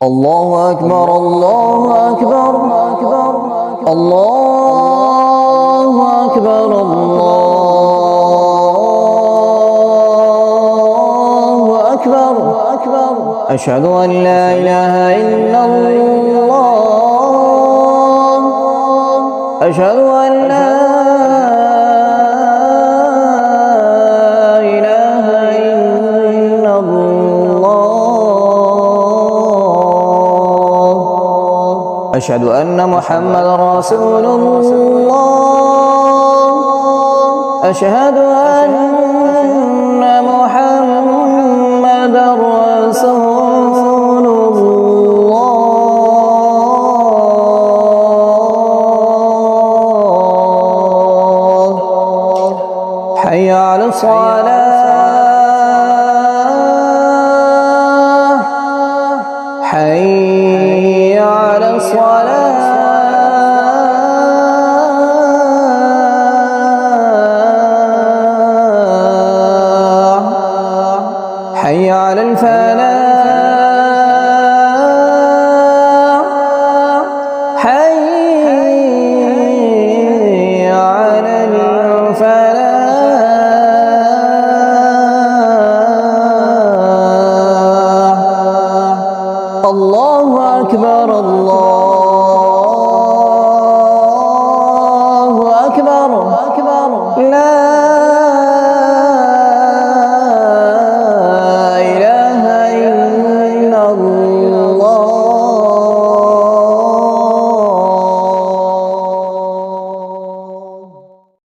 الله أكبر الله أكبر الله أكبر الله أكبر أشهد أن لا إله إلا الله أشهد أن لا إله إلا الله أشهد أن محمدا رسول الله أشهد أن محمدا رسول الله حي على الصلاة حي على الصلاة حي على الفلاح